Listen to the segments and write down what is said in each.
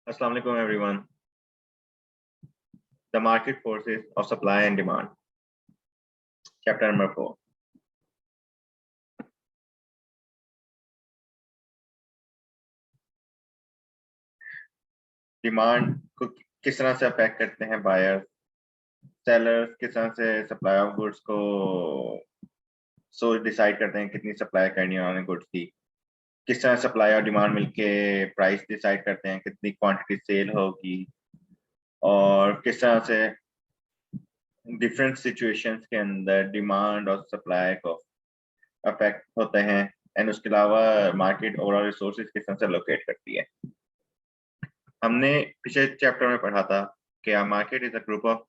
Assalamu alaikum everyone. The market forces of supply and demand. Chapter number 4. Demand को किस तरह से affect करते हैं बायर्स, सेलर्स किस तरह से सप्लाई ऑफ गुड्स को डिसाइड करते हैं कितनी सप्लाई करनी है उन्होंने गुड्स की, किस तरह सप्लाई और डिमांड मिलके प्राइस डिसाइड करते हैं कितनी क्वांटिटी सेल होगी, और किस तरह से डिफरेंट सिचुएशंस के अंदर डिमांड और सप्लाई को अफेक्ट होते हैं, एंड उसके अलावा मार्केट ओवरऑल रिसोर्सेज किस तरह से लोकेट करती है। हमने पिछले चैप्टर में पढ़ा था कि market is a group of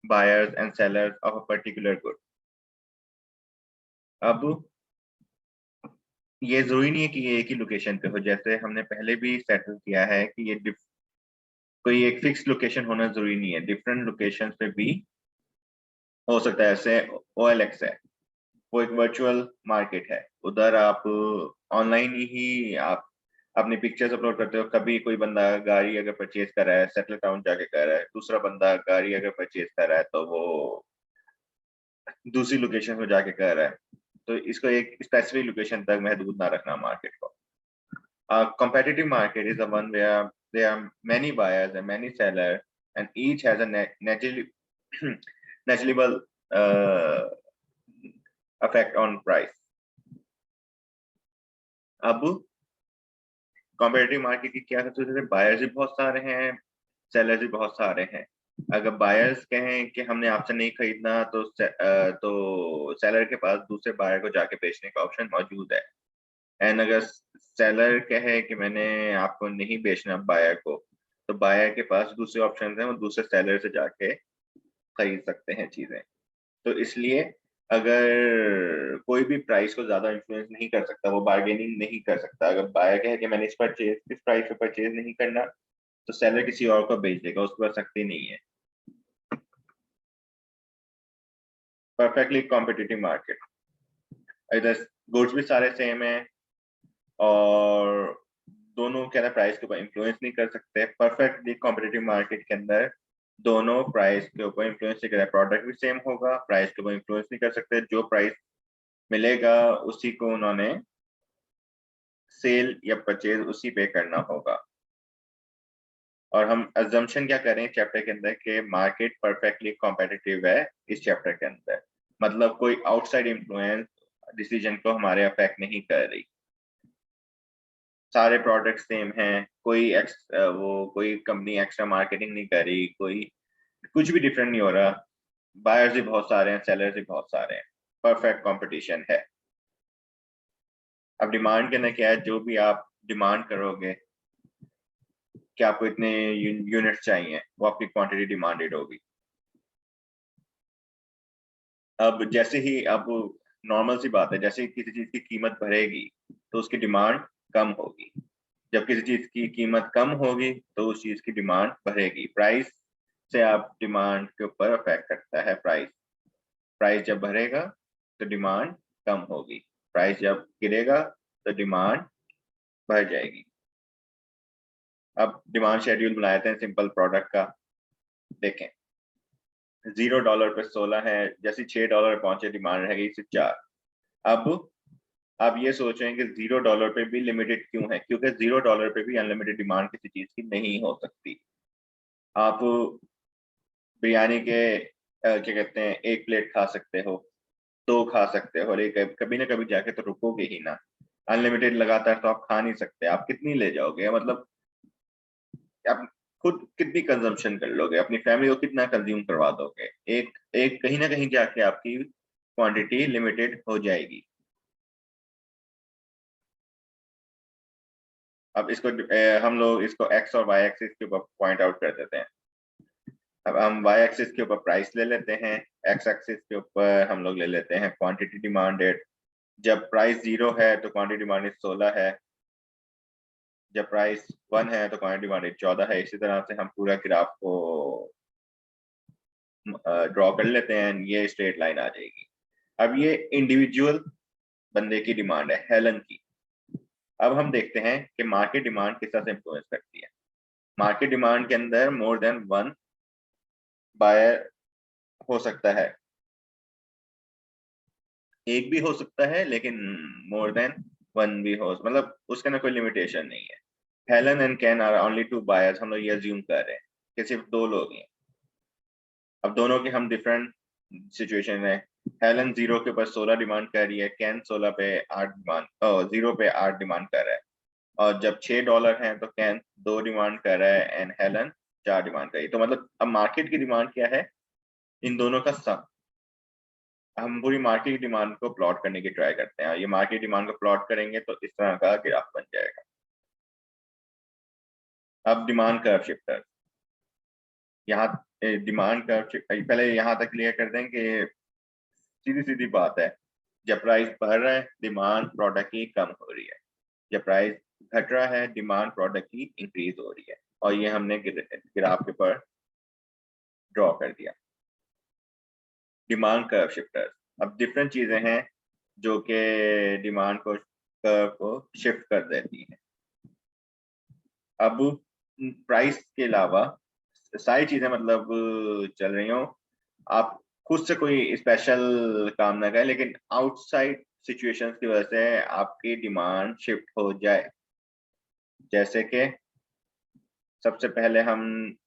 buyers and sellers of a particular good. अब ये जरूरी नहीं है कि ये एक ही लोकेशन पे हो, जैसे हमने पहले भी सेटल किया है कि ये कोई एक फिक्स लोकेशन होना जरूरी नहीं है, डिफरेंट लोकेशन पे भी हो सकता है। ऐसे OLX है, वो एक वर्चुअल मार्केट है, उधर आप ऑनलाइन ही आप अपनी पिक्चर्स अपलोड करते हो। कभी कोई बंदा गाड़ी अगर परचेज कर रहा है सेटल टाउन जाके कर रहा है, दूसरा बंदा गाड़ी अगर परचेज कर रहा है तो वो दूसरी लोकेशन में जाके कर रहा है, तो इसको एक स्पेसिफिक लोकेशन तक महदूद ना रखना मार्केट को। Competitive market is the one where there are many buyers and many sellers, and each has a negligible effect on price. अब कॉम्पिटिटिव मार्केट की क्या खासियत है? बायर्स भी बहुत सारे हैं, सेलर्स भी बहुत सारे हैं। अगर बायर्स कहें कि हमने आपसे नहीं खरीदना तो सेलर के पास दूसरे बायर को जाके बेचने का ऑप्शन मौजूद है, एंड अगर सेलर कहे कि मैंने आपको नहीं बेचना बायर को, तो बायर के पास दूसरे ऑप्शन हैं, वो दूसरे सेलर से जाके खरीद सकते हैं चीजें। तो इसलिए अगर कोई भी प्राइस को ज्यादा इन्फ्लुएंस नहीं कर सकता, वो बार्गेनिंग नहीं कर सकता। अगर बायर कहे कि मैंने इस प्राइस पे परचेज नहीं करना, तो सेलर किसी और को बेच देगा, उसके पास सख्ती नहीं है। परफेक्टली कॉम्पिटिटिव मार्केट, इधर गुड्स भी सारे सेम है और दोनों क्या प्राइस के ऊपर इन्फ्लुएंस नहीं कर सकते। परफेक्टली कॉम्पिटिटिव मार्केट के अंदर दोनों प्राइस के ऊपर इन्फ्लुएंस नहीं करें, प्रोडक्ट भी सेम होगा, प्राइस के ऊपर इन्फ्लुएंस नहीं कर सकते। जो प्राइस मिलेगा उसी को उन्होंने सेल या परचेज उसी पे करना होगा। और हम अजम्पशन क्या करें चैप्टर के अंदर कि मार्केट परफेक्टली कॉम्पिटिटिव है इस चैप्टर के अंदर, मतलब कोई आउटसाइड इन्फ्लुएंस डिसीजन को हमारे अफेक्ट नहीं कर रही, सारे प्रोडक्ट सेम हैं, कोई कंपनी एक्स्ट्रा मार्केटिंग नहीं कर रही, कोई कुछ भी डिफरेंट नहीं हो रहा, बायर्स भी बहुत सारे हैं, सेलर्स भी बहुत सारे हैं, परफेक्ट कंपटीशन है। अब डिमांड के अंदर क्या है, जो भी आप डिमांड करोगे कि आपको इतने यूनिट चाहिए, वो आपकी क्वांटिटी डिमांडेड होगी। अब जैसे ही अब नॉर्मल सी बात है, जैसे किसी चीज की कीमत बढ़ेगी तो उसकी डिमांड कम होगी, जब किसी चीज की कीमत कम होगी तो उस चीज की डिमांड बढ़ेगी। प्राइस से आप डिमांड के ऊपर अफेक्ट करता है प्राइस। प्राइस जब बढ़ेगा तो डिमांड कम होगी, प्राइस जब गिरेगा तो डिमांड बढ़ जाएगी। अब डिमांड शेड्यूल बनाते हैं सिंपल प्रोडक्ट का, देखें $0 पे 16 है, जैसे $6 पहुंचे डिमांड रह गई सिर्फ 4। अब आप ये सोच रहे हैं कि $0 पे भी लिमिटेड क्यों है, क्योंकि $0 पे भी अनलिमिटेड डिमांड किसी चीज की नहीं हो सकती। आप बिरयानी के क्या कहते हैं, एक प्लेट खा सकते हो, दो खा सकते हो, लेकिन कभी ना कभी जाके तो रुकोगे ही ना। अनलिमिटेड लगातार तो आप खा नहीं सकते, आप कितनी ले जाओगे, मतलब आप खुद कितनी कंजम्पशन कर लोगे, अपनी फैमिली को कितना कंज्यूम करवा दोगे, एक एक कहीं ना कहीं जाके आपकी क्वांटिटी लिमिटेड हो जाएगी। अब इसको हम लोग इसको एक्स और वाई एक्सिस के ऊपर पॉइंट आउट कर देते हैं। अब हम वाई एक्सिस के ऊपर प्राइस ले लेते हैं, एक्स एक्सिस के ऊपर हम लोग ले लेते हैं क्वांटिटी डिमांडेड। जब प्राइस 0 है तो क्वांटिटी डिमांडेड 16 है, जब प्राइस 1 है तो क्वांटिटी डिमांडेड 14 है। इसी तरह से हम पूरा ग्राफ को ड्रॉ कर लेते हैं, ये स्ट्रेट लाइन आ जाएगी। अब ये इंडिविजुअल बंदे की डिमांड है, हेलन की। अब हम देखते हैं कि मार्केट डिमांड किस तरह से इन्फ्लुएंस करती है। मार्केट डिमांड के अंदर मोर देन वन बायर हो सकता है, एक भी हो सकता है, लेकिन मोर देन वन भी हो, मतलब उसके अंदर कोई लिमिटेशन नहीं है। Helen and can are only two buyers, हम लोग ये अज्यूम कर रहे हैं कि सिर्फ दो लोग हैं। अब दोनों के हम डिफरेंट सिचुएशन है। हेलन 0 के ऊपर 16 डिमांड कर रही है, कैन 16 पे 8 डिमांड 0 पे 8 डिमांड कर रहा है। और जब $6 है तो कैन 2 डिमांड कर रहा है एंड हेलन 4 डिमांड कर रही है। तो मतलब अब मार्केट की डिमांड क्या है, इन दोनों का सम। हम पूरी मार्केट की डिमांड को प्लॉट करने की ट्राई करते हैं। ये मार्केट डिमांड को प्लॉट करेंगे तो इस तरह का ग्राफ बन जाएगा। अब डिमांड कर्व शिफ्टर, यहाँ डिमांड कर्व, पहले यहाँ तक क्लियर कर दें कि सीधी सीधी बात है, जब प्राइस बढ़ रहा है डिमांड प्रोडक्ट की कम हो रही है, जब प्राइस घट रहा है डिमांड प्रोडक्ट की इंक्रीज हो रही है। और ये हमने ग्राफ के ऊपर ड्रॉ कर दिया। डिमांड कर्व शिफ्टर, अब डिफरेंट चीजें हैं जो कि डिमांड को कर्व को शिफ्ट कर देती हैं। अब प्राइस के अलावा सारी चीजें मतलब चल रही हो, आप खुद से कोई स्पेशल काम ना करें, लेकिन आउटसाइड सिचुएशंस की वजह से आपकी डिमांड शिफ्ट हो जाए। जैसे कि सबसे पहले हम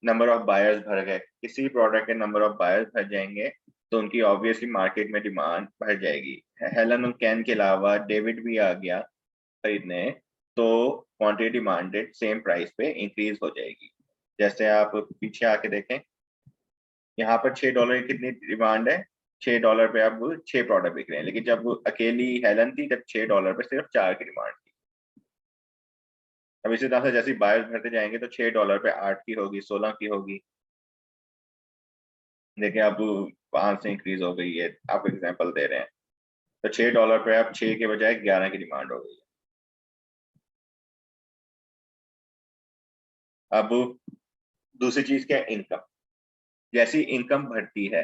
नंबर ऑफ बायर्स भर गए, किसी प्रोडक्ट के नंबर ऑफ बायर्स भर जाएंगे तो उनकी ऑब्वियसली मार्केट में डिमांड बढ़ जाएगी। हेलन और कैन के अलावा डेविड भी आ गया खरीदने, तो क्वांटिटी डिमांडेड सेम प्राइस पे इंक्रीज हो जाएगी। जैसे आप पीछे आके देखें, यहाँ पर $6 की कितनी डिमांड है, $6 पे अब 6 प्रोडक्ट बिक रहे हैं, लेकिन जब अकेली हेलन थी तब $6 पे सिर्फ 4 की डिमांड थी। अब इसी तरह से जैसे बायर्स भरते जाएंगे तो $6 पे 8 की होगी, 16 की होगी। देखिए अब 5 से इंक्रीज हो गई है, आप एग्जांपल दे रहे हैं, तो $6 पे अब 6 के बजाय 11 की डिमांड हो गई है। अब दूसरी चीज क्या है, इनकम। जैसी इनकम बढ़ती है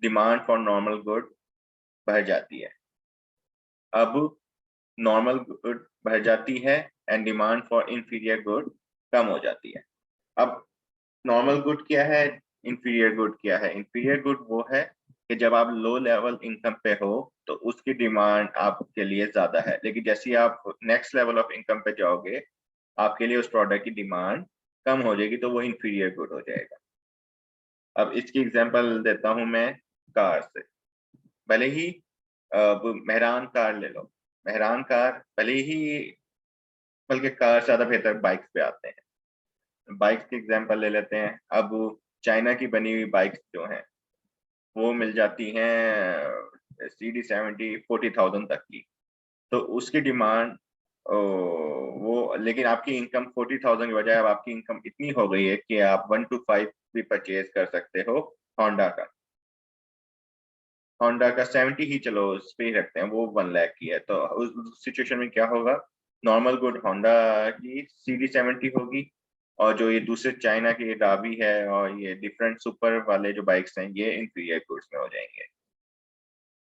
डिमांड फॉर नॉर्मल गुड बढ़ जाती है। अब नॉर्मल गुड बढ़ जाती है and demand for inferior good come हो जाती है। अब नॉर्मल गुड क्या है, इंफीरियर गुड क्या है? इंफीरियर गुड वो है कि जब आप लो लेवल इनकम पे हो तो उसकी डिमांड आपके लिए ज्यादा है, लेकिन जैसे ही आप नेक्स्ट लेवल ऑफ इनकम पे जाओगे आपके लिए उस प्रोडक्ट की डिमांड कम हो जाएगी, तो वो इंफीरियर गुड हो जाएगा। अब इसकी एग्जांपल देता हूं मैं कार से। भले ही अब मेहरान कार ले लो, मेहरान कार भले ही, बल्कि कार से ज्यादा बेहतर बाइक्स पे आते हैं। बाइक्स की एग्जांपल ले लेते हैं। अब चाइना की बनी हुई बाइक्स जो हैं वो मिल जाती हैं CD70 40,000 तक की, तो उसकी डिमांड वो, लेकिन आपकी इनकम 40,000 की बजाय अब आपकी इनकम इतनी हो गई है कि आप 1 to 5 भी परचेज कर सकते हो। होंडा का, होंडा का 70 ही चलो उस पे ही रखते हैं, वो 1 लाख की है। तो उस सिचुएशन में क्या होगा, नॉर्मल गुड होंडा की CD70 होगी, और जो ये दूसरे चाइना की डाबी है और ये डिफरेंट सुपर वाले जो बाइक्स हैं ये इंफीरियर गुड्स में हो जाएंगे।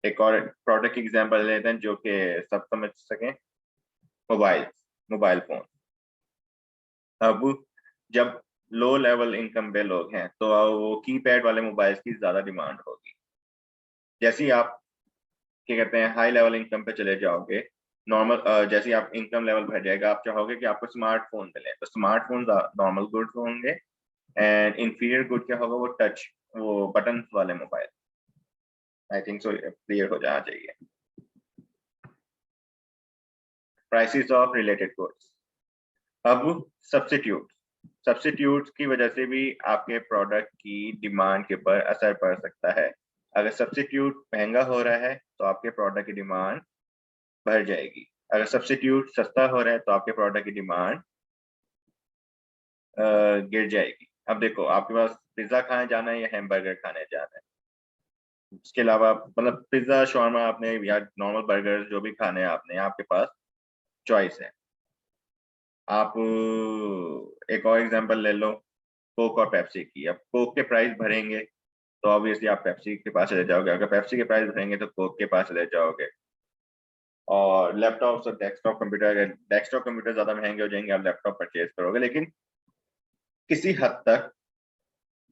एक और प्रोडक्ट एग्जांपल लेते हैं जो कि सब समझ सकें, मोबाइल, मोबाइल फोन। अब जब लो लेवल इनकम पे लोग हैं तो वो कीपैड वाले मोबाइल्स की ज्यादा डिमांड होगी। जैसे ही आप क्या कहते हैं हाई लेवल इनकम पे चले जाओगे, नॉर्मल जैसे ही आप इनकम लेवल बढ़ जाएगा आप चाहोगे कि आपको स्मार्टफोन मिले, तो स्मार्टफोन नॉर्मल गुड्स होंगे एंड इंफीरियर गुड क्या होगा, वो टच, वो बटन वाले mobile. I think so clear हो जाना चाहिए। Prices of related goods. अब सब्स्टिट्यूट, सब्स्टिट्यूट की वजह से भी आपके प्रोडक्ट की डिमांड के ऊपर असर पड़ सकता है। अगर सब्स्टिट्यूट महंगा हो रहा है तो आपके प्रोडक्ट की डिमांड बढ़ जाएगी, अगर सब्स्टिट्यूट सस्ता हो रहा है तो आपके प्रोडक्ट की डिमांड गिर जाएगी। अब देखो आपके पास पिज्जा खाने जाना है या हैमबर्गर खाने जाना है, उसके अलावा मतलब पिज्जा शॉर्मा आपने या नॉर्मल बर्गर जो भी खाने हैं आपने, आपके पास चॉइस है। आप एक और एग्जांपल ले लो, कोक और पेप्सी की। अब कोक के प्राइस भरेंगे तो ऑब्वियसली आप पेप्सी के पास चले जाओगे, अगर पेप्सी के प्राइस भरेंगे तो कोक के पास चले जाओगे। और लैपटॉप और डेस्कटॉप कंप्यूटर, अगर डेस्कटॉप कंप्यूटर ज्यादा महंगे हो जाएंगे आप लैपटॉप परचेज करोगे, लेकिन किसी हद तक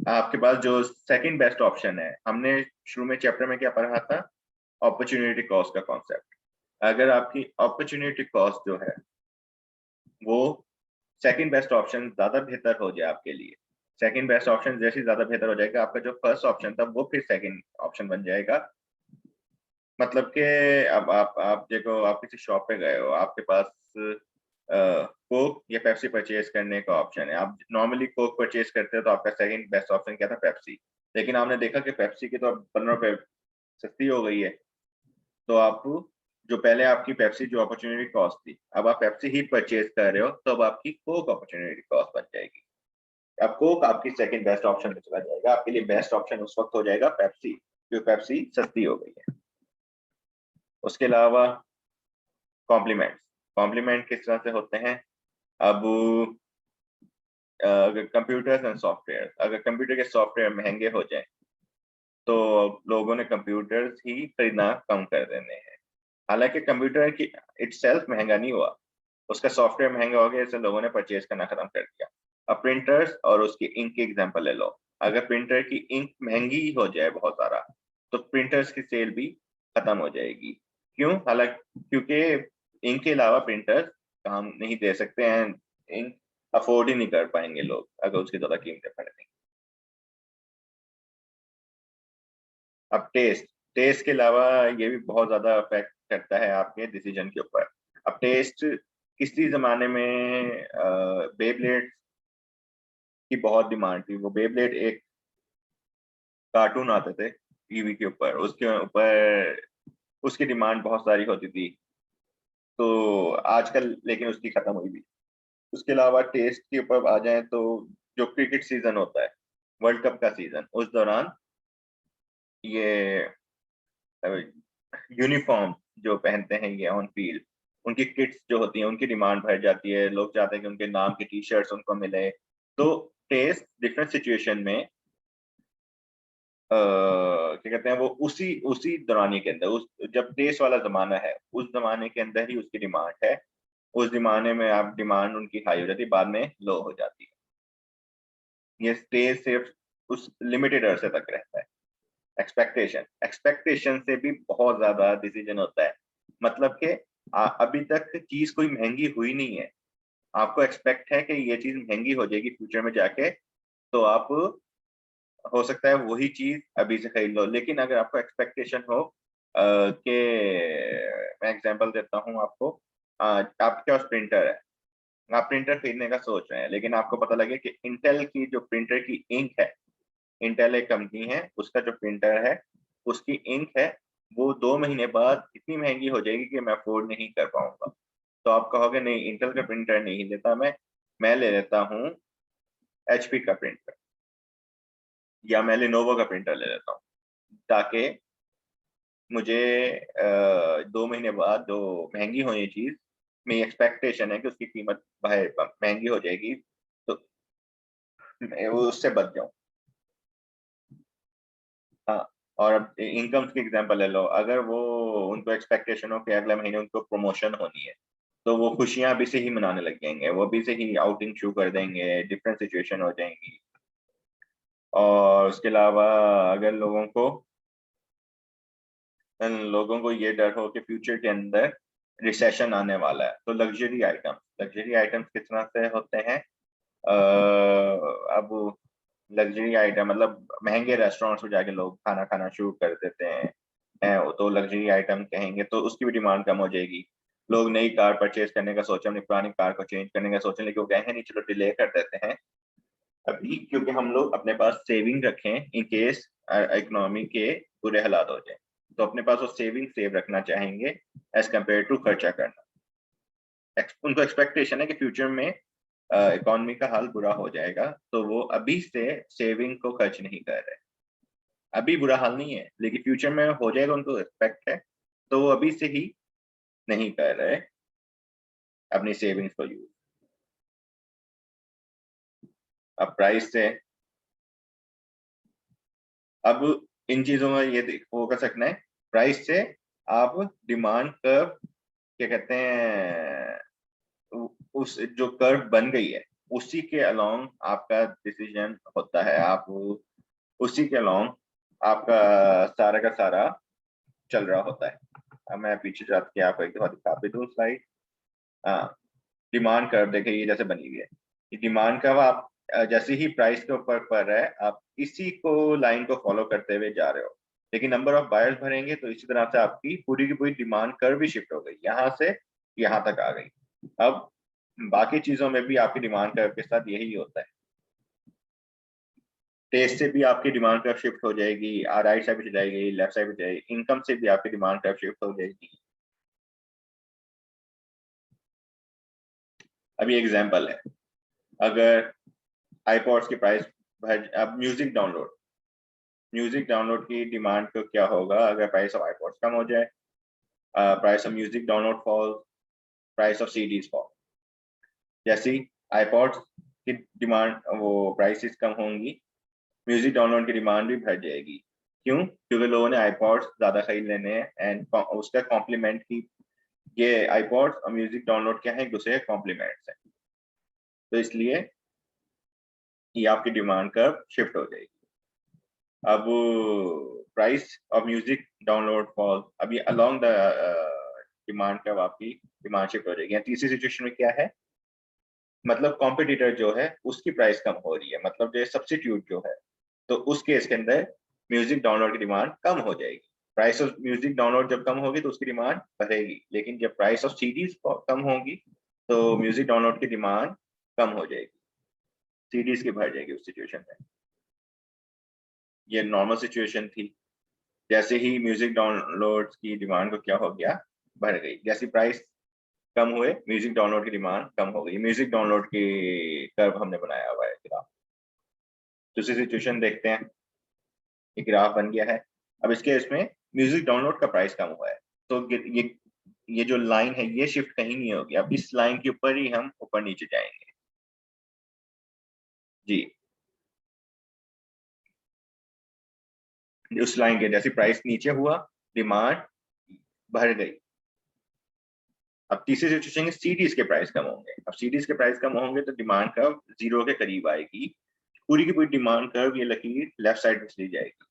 आपके पास जो सेकंड बेस्ट ऑप्शन है, हमने शुरू में चैप्टर में क्या पढ़ा था, अपॉर्चुनिटी कॉस्ट का कॉन्सेप्ट। अगर आपकी अपॉर्चुनिटी कॉस्ट जो है वो सेकंड बेस्ट ऑप्शन ज्यादा बेहतर हो जाए आपके लिए, सेकंड बेस्ट ऑप्शन जैसे ज्यादा बेहतर हो जाएगा, आपका जो फर्स्ट ऑप्शन था वो फिर सेकंड ऑप्शन बन जाएगा। मतलब कि अब आप देखो, आप किसी शॉप पे गए हो, आपके पास कोक या पेप्सी परचेज करने का ऑप्शन है। आप नॉर्मली कोक परचेज करते हो तो आपका सेकंड बेस्ट ऑप्शन क्या था, पेप्सी। लेकिन आपने देखा कि पेप्सी की तो अब 15 रुपए सस्ती हो गई है, तो आप जो पहले आपकी पेप्सी जो अपॉर्चुनिटी कॉस्ट थी, अब आप पेप्सी ही परचेज कर रहे हो, तो अब आपकी कोक अपॉर्चुनिटी कॉस्ट बन जाएगी। अब कोक आपकी सेकंड बेस्ट ऑप्शन में चला जाएगा, आपके लिए बेस्ट ऑप्शन उस वक्त हो जाएगा पेप्सी, क्योंकि पेप्सी सस्ती हो गई है। उसके अलावा कॉम्प्लीमेंट, कॉम्प्लीमेंट किस तरह से होते हैं, अब अगर कंप्यूटर्स एंड सॉफ्टवेयर, अगर कंप्यूटर के सॉफ्टवेयर महंगे हो जाए तो लोगों ने कंप्यूटर्स ही खरीदना कम कर देने हैं। हालांकि कंप्यूटर की इटसेल्फ महंगा नहीं हुआ, उसका सॉफ्टवेयर महंगा हो गया, इससे लोगों ने परचेज करना खत्म कर दिया। अब प्रिंटर्स और उसकी इंक की एग्जांपल ले लो, अगर प्रिंटर की इंक महंगी हो जाए बहुत सारा, तो प्रिंटर्स की सेल भी खत्म हो जाएगी। क्यों? हालांकि क्योंकि इंक के अलावा प्रिंटर्स काम नहीं दे सकते हैं, इंक अफोर्ड ही नहीं कर पाएंगे लोग अगर उसकी ज्यादा कीमतें बढ़ेंगी। अब टेस्ट, टेस्ट के अलावा ये भी बहुत ज्यादा अफेक्ट करता है आपके डिसीजन के ऊपर। अब टेस्ट, किसी जमाने में बेब्लेड की बहुत डिमांड थी। वो बेब्लेड एक कार्टून आते थे टीवी के ऊपर, उसके ऊपर उसकी डिमांड बहुत सारी होती थी, तो आजकल लेकिन उसकी खत्म हुई भी। उसके अलावा टेस्ट के ऊपर आ जाए तो जो क्रिकेट सीजन होता है, वर्ल्ड कप का सीजन, उस दौरान ये यूनिफॉर्म जो पहनते हैं ये ऑन फील्ड, उनकी किट्स जो होती हैं उनकी डिमांड बढ़ जाती है, लोग चाहते हैं कि उनके नाम की टी शर्ट्स उनको मिले। तो टेस्ट डिफरेंट सिचुएशन में क्या कहते हैं, वो उसी उसी दौरानी के अंदर, उस जब टेस्ट वाला जमाना है उस जमाने के अंदर ही उसकी डिमांड है, उस जमाने में आप डिमांड उनकी हाई हो जाती है, बाद में लो हो जाती है। ये टेस्ट सिर्फ उस लिमिटेड अरसे तक रहता है। एक्सपेक्टेशन, एक्सपेक्टेशन से भी बहुत ज्यादा डिसीजन होता है। मतलब कि अभी तक चीज कोई महंगी हुई नहीं है, आपको एक्सपेक्ट है कि ये चीज महंगी हो जाएगी फ्यूचर में जाके, तो आप हो सकता है वही चीज अभी से खरीद लो। लेकिन अगर आपको एक्सपेक्टेशन हो कि, मैं एग्जांपल देता हूँ आपको, आपके पास प्रिंटर है, आप प्रिंटर खरीदने का सोच रहे हैं, लेकिन आपको पता लगे कि इंटेल की जो प्रिंटर की इंक है, इंटेल एक कंपनी है, उसका जो प्रिंटर है उसकी इंक है, वो 2 महीने बाद इतनी महंगी हो जाएगी कि मैं अफोर्ड नहीं कर पाऊंगा। तो आप कहोगे नहीं, इंटेल का प्रिंटर नहीं लेता मैं ले लेता हूँ एचपी का प्रिंटर, या मैं लेनोवो का प्रिंटर ले लेता हूँ, ताकि मुझे 2 महीने बाद जो महंगी हो ये चीज, मेरी एक्सपेक्टेशन है कि उसकी कीमत बाहर महंगी हो जाएगी, तो मैं वो उससे बच जाऊं। हाँ, और अब इनकम की एग्जांपल ले लो, अगर वो उनको एक्सपेक्टेशन हो कि अगले महीने उनको प्रमोशन होनी है, तो वो खुशियां अभी से ही मनाने लग जाएंगे, वो अभी से ही आउटिंग शुरू कर देंगे, डिफरेंट सिचुएशन हो जाएंगी। और उसके अलावा अगर लोगों को ये डर हो कि फ्यूचर के अंदर रिसेशन आने वाला है, तो लग्जरी आइटम्स किस तरह से होते हैं, अब लग्जरी आइटम मतलब महंगे रेस्टोरेंट्स में जाके लोग खाना खाना शुरू कर देते हैं, तो लग्जरी आइटम कहेंगे, तो उसकी भी डिमांड कम हो जाएगी। लोग नई कार परचेज करने का सोचे, अपनी पुरानी कार को चेंज करने का सोचें, लेकिन वो कहें नहीं, चलो डिले कर देते हैं अभी, क्योंकि हम लोग अपने पास सेविंग रखें इन केस इकोनॉमी के बुरे हालात हो जाए, तो अपने पास वो सेविंग सेव रखना चाहेंगे एज कम्पेयर टू खर्चा करना। उनको एक्सपेक्टेशन है कि फ्यूचर में इकोनॉमी का हाल बुरा हो जाएगा, तो वो अभी से सेविंग को खर्च नहीं कर रहे। अभी बुरा हाल नहीं है, लेकिन फ्यूचर में हो जाएगा, उनको एक्सपेक्ट है, तो वो अभी से ही नहीं कर रहे अपनी सेविंग्स को यूज। अब प्राइस से, अब इन चीजों में ये फोकस रखना है, प्राइस से आप डिमांड कर्व क्या कहते हैं, उस जो कर्व बन गई है उसी के अलोंग आपका डिसीजन होता है, आप उसी के अलोंग आपका सारा का सारा चल रहा होता है। अब मैं पीछे जाके के आपको एक दफा दिखा भी दूं स्लाइड। हाँ, डिमांड कर्व देखिए ये जैसे बनी हुई है, ये डिमांड कर्व आप जैसे ही प्राइस के ऊपर पड़ रहा है आप इसी को लाइन को फॉलो करते हुए जा रहे हो, लेकिन नंबर ऑफ बायर्स भरेंगे तो इसी तरह से आपकी पूरी की पूरी डिमांड कर्व भी शिफ्ट हो गई, यहाँ से यहाँ तक आ गई। अब बाकी चीजों में भी आपकी डिमांड कर्व के साथ यही होता है, टेस्ट से भी आपकी डिमांड कर्व शिफ्ट हो जाएगी, राइट साइड पे जाएगी, लेफ्ट साइड पे जाएगी, इनकम से भी आपकी डिमांड कर्व शिफ्ट हो जाएगी। अभी एग्जांपल है, अगर आईपॉड्स की प्राइस अब म्यूजिक डाउनलोड की डिमांड को क्या होगा अगर प्राइस ऑफ आईपॉड्स कम हो जाए, price of music download fall, price of CDs fall. जैसी आईपॉड्स की डिमांड वो प्राइसेस कम होंगी, म्यूजिक डाउनलोड की डिमांड भी बढ़ जाएगी। क्यों? क्योंकि लोगों ने आईपॉड्स ज्यादा खरीद लेने हैं एंड उसका कॉम्प्लीमेंट की, ये आईपॉड्स और म्यूजिक डाउनलोड क्या है, एक दूसरे के कॉम्प्लीमेंट्स हैं, तो इसलिए ये आपकी डिमांड कर्व शिफ्ट हो जाएगी। अब price of music download fall, अभी अलोंग द डिमांड कर्व आपकी डिमांड शिफ्ट हो जाएगी। तीसरी सिचुएशन में क्या है, मतलब कॉम्पिटिटर जो है उसकी प्राइस कम हो रही है, मतलब जो सब्स्टिट्यूट जो है, तो उस केस के अंदर म्यूजिक डाउनलोड की डिमांड कम हो जाएगी। प्राइस ऑफ म्यूजिक डाउनलोड जब कम होगी तो उसकी डिमांड बढ़ेगी, लेकिन जब प्राइस ऑफ सीडीज कम होगी तो म्यूजिक डाउनलोड की डिमांड कम हो जाएगी, सीडीज की बढ़ जाएगी उस सिचुएशन में। ये नॉर्मल सिचुएशन थी। जैसे ही म्यूजिक डाउनलोड की डिमांड को क्या हो गया, बढ़ गई, जैसी प्राइस कम हुए म्यूजिक डाउनलोड की डिमांड कम हो गई। म्यूजिक डाउनलोड की कर्व हमने बनाया हुआ है ग्राफ। दूसरी सिचुएशन देखते हैं, एक ग्राफ बन गया है। अब इसके इसमें म्यूजिक डाउनलोड का प्राइस कम हुआ है, तो ये जो लाइन है ये शिफ्ट कहीं नहीं होगी, अब इस लाइन के ऊपर ही हम ऊपर नीचे जाएंगे जी। उस लाइन के जैसे प्राइस नीचे हुआ डिमांड बढ़ गई। अब तीसरी सिचुएशन सीडीज के प्राइस कम होंगे, अब सीडीज के प्राइस कम होंगे तो डिमांड कर्व जीरो के करीब आएगी, पूरी की पूरी डिमांड कर्व ये लकीर लेफ्ट साइड में चली जाएगी।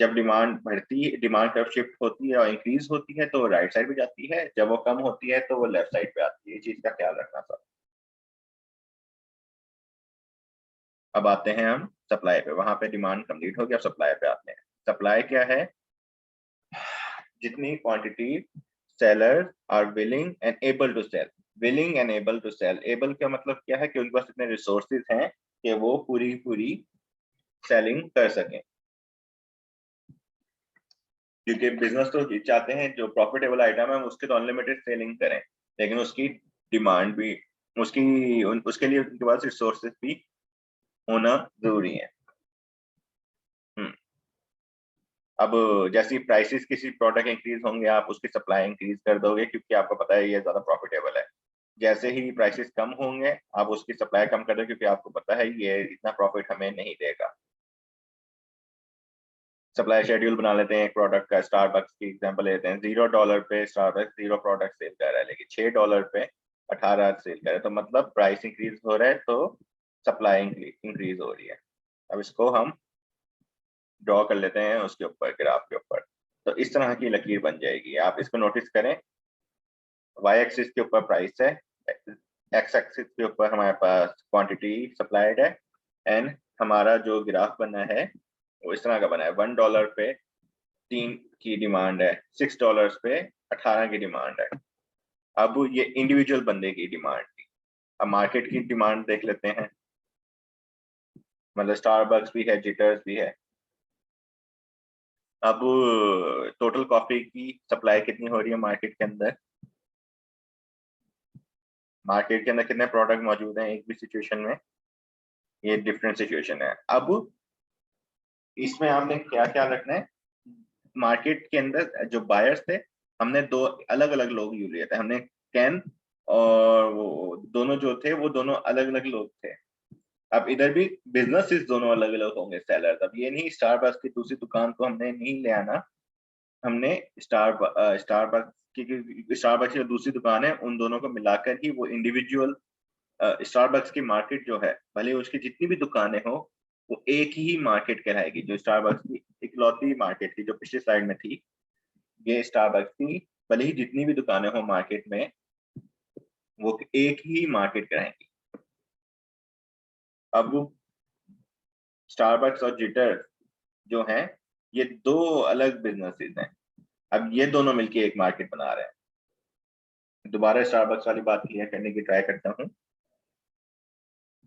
जब डिमांड बढ़ती है, डिमांड कर्व शिफ्ट होती है और इंक्रीज होती है तो वो राइट साइड पे जाती है, जब वो कम होती है तो वो लेफ्ट साइड पे आती है। ये चीज का ख्याल रखना था। अब आते हैं हम सप्लाई पे, वहां पे डिमांड कंप्लीट हो गया, अब सप्लाई पे आते हैं। सप्लाई क्या है, जितनी quantity seller are willing and able to sell. Willing and able to sell, able का मतलब क्या है कि उनके पास इतने रिसोर्सेज हैं कि वो पूरी पूरी सेलिंग कर सकें, क्योंकि बिजनेस तो चाहते हैं जो प्रॉफिटेबल आइटम है उसके तो अनलिमिटेड सेलिंग करें, लेकिन उसकी डिमांड भी, उसके लिए उनके पास रिसोर्सेज भी होना जरूरी है। अब जैसी प्राइसेस किसी प्रोडक्ट इंक्रीज होंगे आप उसकी सप्लाई इंक्रीज कर दोगे, क्योंकि आपको पता है ये ज्यादा प्रॉफिटेबल है। जैसे ही प्राइसेस कम होंगे आप उसकी सप्लाई कम कर दो, क्योंकि आपको पता है ये इतना प्रॉफिट हमें नहीं देगा। सप्लाई शेड्यूल बना लेते हैं एक प्रोडक्ट का, स्टारबक्स की एग्जांपल लेते हैं। $0 पे स्टारबक्स 0 प्रोडक्ट सेल कर रहा है, लेकिन $6 पे 18 सेल कर रहा है, तो मतलब प्राइस इंक्रीज हो रहा है तो सप्लाई इंक्रीज हो रही है। अब इसको हम ड्रॉ कर लेते हैं उसके ऊपर, ग्राफ के ऊपर, तो इस तरह की लकीर बन जाएगी। आप इसको नोटिस करें, वाई एक्सिस के ऊपर प्राइस है, एक्स एक्सिस के ऊपर हमारे पास क्वांटिटी सप्लाइड है, एंड हमारा जो ग्राफ बना है वो इस तरह का बना है। $1 पे 3 की डिमांड है, $6 पे 18 की डिमांड है। अब ये इंडिविजुअल बंदे की डिमांड थी। अब मार्केट की डिमांड देख लेते हैं, मतलब स्टारबक्स भी है, जिटर्स भी है। अब टोटल कॉफी की सप्लाई कितनी हो रही है मार्केट के अंदर, मार्केट के अंदर कितने प्रोडक्ट मौजूद हैं एक भी सिचुएशन में, ये डिफरेंट सिचुएशन है। अब इसमें आपने क्या क्या रखना है, मार्केट के अंदर जो बायर्स थे, हमने दो अलग अलग लोग यूज लिए थे, हमने कैन और वो दोनों जो थे वो दोनों अलग अलग लोग थे। अब इधर भी बिजनेसेस दोनों अलग अलग होंगे सेलर्स। अब ये नहीं स्टारबक्स की दूसरी दुकान को हमने नहीं ले आना, हमने स्टारबक्स की जो दूसरी दुकान है उन दोनों को मिलाकर ही वो इंडिविजुअल स्टारबक्स की मार्केट जो है, भले उसकी जितनी भी दुकानें हो, वो एक ही मार्केट कहलाएगी। जो स्टारबक्स की इकलौती मार्केट थी जो पिछली स्लाइड में थी, ये स्टारबक्स की भले ही जितनी भी दुकानें हो मार्केट में, वो एक ही मार्केट कहलाएंगी। अब स्टारबक्स और जिटर जो हैं, ये दो अलग बिजनेसेस हैं। अब ये दोनों मिलके एक मार्केट बना रहे हैं। दोबारा स्टारबक्स वाली बात क्लियर करने की ट्राई करता हूँ।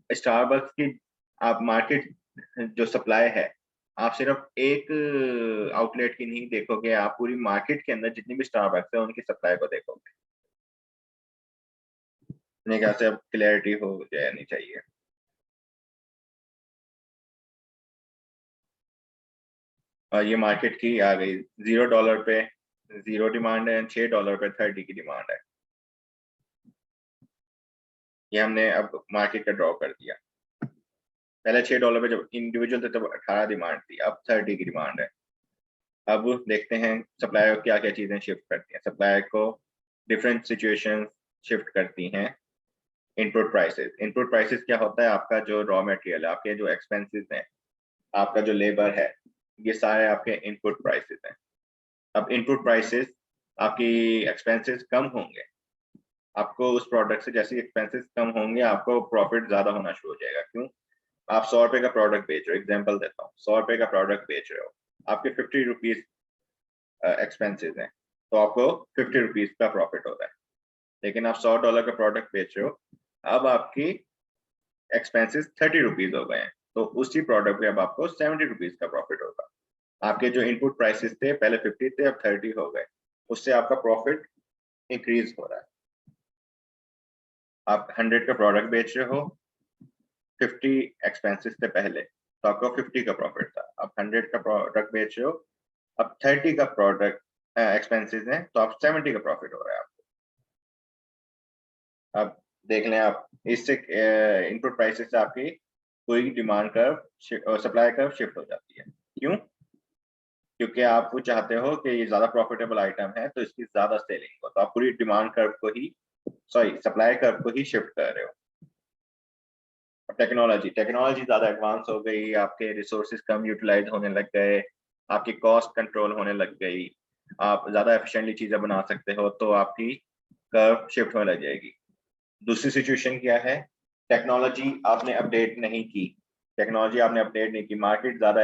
स्टारबक्स की आप मार्केट जो सप्लाई है, आप सिर्फ एक आउटलेट की नहीं देखोगे, आप पूरी मार्केट के अंदर जितनी भी स्टारबक्स है उनकी सप्लाई को देखोगे। मेरे ख्याल से अब क्लैरिटी हो जानी चाहिए। और ये मार्केट की आ गई $0 पे 0 डिमांड है, $6 पे 30 की डिमांड है। ये हमने अब मार्केट का ड्रॉ कर दिया। पहले $6 पे जब इंडिविजुअल थे तब 18 डिमांड थी, अब 30 की डिमांड है। अब देखते हैं सप्लायर को क्या क्या चीजें शिफ्ट करती हैं। सप्लायर को डिफरेंट सिचुएशन शिफ्ट करती हैं इनपुट प्राइसेस। इनपुट प्राइसेस क्या होता है? आपका जो रॉ मटेरियल है, आपके जो एक्सपेंसेस हैं, आपका जो लेबर है, ये सारे आपके इनपुट प्राइसेस हैं। अब इनपुट प्राइसेस, आपकी एक्सपेंसेस कम होंगे, आपको उस प्रोडक्ट से जैसे एक्सपेंसेस कम होंगे, आपको प्रॉफिट ज्यादा होना शुरू हो जाएगा। क्यों? आप $100 का प्रोडक्ट बेच रहे हो, एग्जाम्पल देता हूँ, $100 का प्रोडक्ट बेच रहे हो, आपके 50 रुपीज एक्सपेंसेस हैं, तो आपको 50 रुपीज का प्रॉफिट हो रहा है। लेकिन आप $100 का प्रोडक्ट बेच रहे हो, अब आपकी एक्सपेंसेस 30 रुपीज हो गए हैं, तो उसी प्रोडक्ट पे अब आपको 70 रुपीज का प्रॉफिट होगा। आपके जो इनपुट प्राइसेस थे पहले 50 थे, अब 30 हो गए, उससे आपका प्रॉफिट इंक्रीज हो रहा है। आप 100 का प्रोडक्ट बेच रहे हो, 50 एक्सपेंसेस थे पहले, तो आपको 50 का प्रॉफिट था। अब 100 का प्रोडक्ट बेच रहे हो, अब 30 का प्रोडक्ट एक्सपेंसेस हैं, तो आप 70 का प्रॉफिट हो रहा है आपको। अब देख लें आप, इससे इनपुट प्राइसेस से आपकी पूरी demand curve, supply curve shift हो जाती है। क्यों? क्योंकि आप चाहते हो कि ये ज्यादा प्रॉफिटेबल आइटम है तो इसकी ज्यादा सेलिंग हो, तो आप पूरी डिमांड कर्व को ही, सॉरी, सप्लाई कर्व को ही शिफ्ट कर रहे हो। टेक्नोलॉजी ज्यादा एडवांस हो गई, आपके रिसोर्सेज कम यूटिलाइज होने लग गए, आपकी कॉस्ट कंट्रोल होने लग गई, आप ज्यादा एफिशिएंटली चीजें बना सकते हो, तो आपकी कर्व शिफ्ट होने लग जाएगी। दूसरी सिचुएशन क्या है? टेक्नोलॉजी आपने अपडेट नहीं की, मार्केट ज्यादा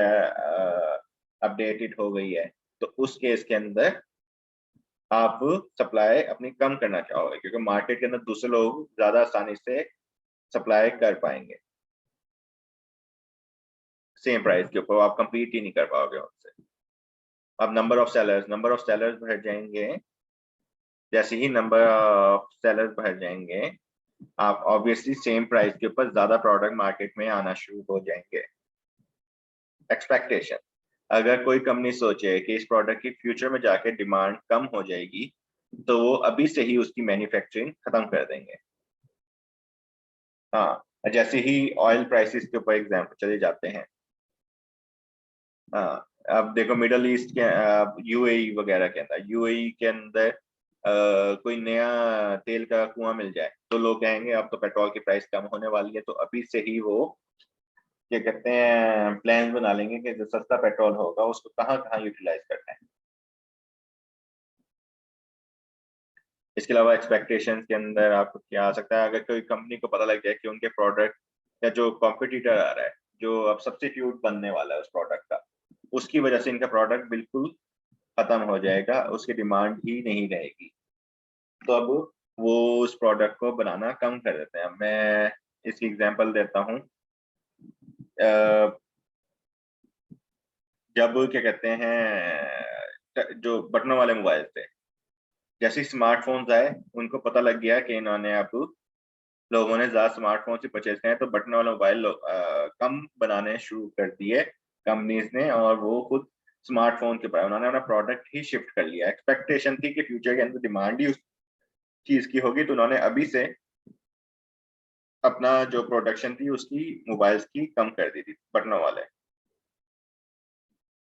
अपडेटेड हो गई है, तो उस केस के अंदर आप सप्लाई अपनी कम करना चाहोगे, क्योंकि मार्केट के अंदर दूसरे लोग ज्यादा आसानी से सप्लाई कर पाएंगे, सेम प्राइस के ऊपर आप कंपीट ही नहीं कर पाओगे उनसे। अब नंबर ऑफ सेलर्स बढ़ जाएंगे। जैसे ही नंबर ऑफ सेलर्स बढ़ जाएंगे, आप ऑब्वियसली सेम प्राइस के ऊपर ज्यादा प्रोडक्ट मार्केट में आना शुरू हो जाएंगे। एक्सपेक्टेशन, अगर कोई कंपनी सोचे कि इस प्रोडक्ट की फ्यूचर में जाके डिमांड कम हो जाएगी, तो वो अभी से ही उसकी मैन्युफैक्चरिंग खत्म कर देंगे। हाँ, जैसे ही ऑयल प्राइसेस के ऊपर एग्जाम्पल चले जाते हैं, हाँ, अब देखो मिडल ईस्ट के, यूएई वगैरह के अंदर, कोई नया तेल का कुआं मिल जाए, तो लोग कहेंगे अब तो पेट्रोल की प्राइस कम होने वाली है, तो अभी से ही वो क्या कहते हैं, प्लान बना लेंगे कि जो सस्ता पेट्रोल होगा उसको कहाँ कहाँ यूटिलाइज करना है। इसके अलावा एक्सपेक्टेशंस के अंदर आपको क्या आ सकता है? अगर कोई कंपनी को पता लग जाए कि उनके प्रोडक्ट या जो कॉम्पिटिटर आ रहा है, जो अब सब्स्टिट्यूट बनने वाला है उस प्रोडक्ट का, उसकी वजह से इनका प्रोडक्ट बिल्कुल खत्म हो जाएगा, उसकी डिमांड ही नहीं रहेगी, तो अब वो उस प्रोडक्ट को बनाना कम कर देते हैं। मैं इसकी एग्जांपल देता हूँ। जब क्या कहते हैं, जो बटनों वाले मोबाइल थे, जैसे ही स्मार्टफोन्स आए, उनको पता लग गया कि इन्होंने अब लोगों ने ज्यादा स्मार्टफोन से परचेज करें, तो बटन वाला मोबाइल कम बनाने शुरू कर दिए कंपनीज ने, और वो खुद स्मार्टफोन के ऊपर उन्होंने अपना प्रोडक्ट ही शिफ्ट कर लिया। एक्सपेक्टेशन थी कि फ्यूचर के अंदर डिमांड ही उस चीज की होगी, तो उन्होंने अभी से अपना जो प्रोडक्शन थी उसकी, मोबाइल्स की, कम कर दी थी बटनों वाले।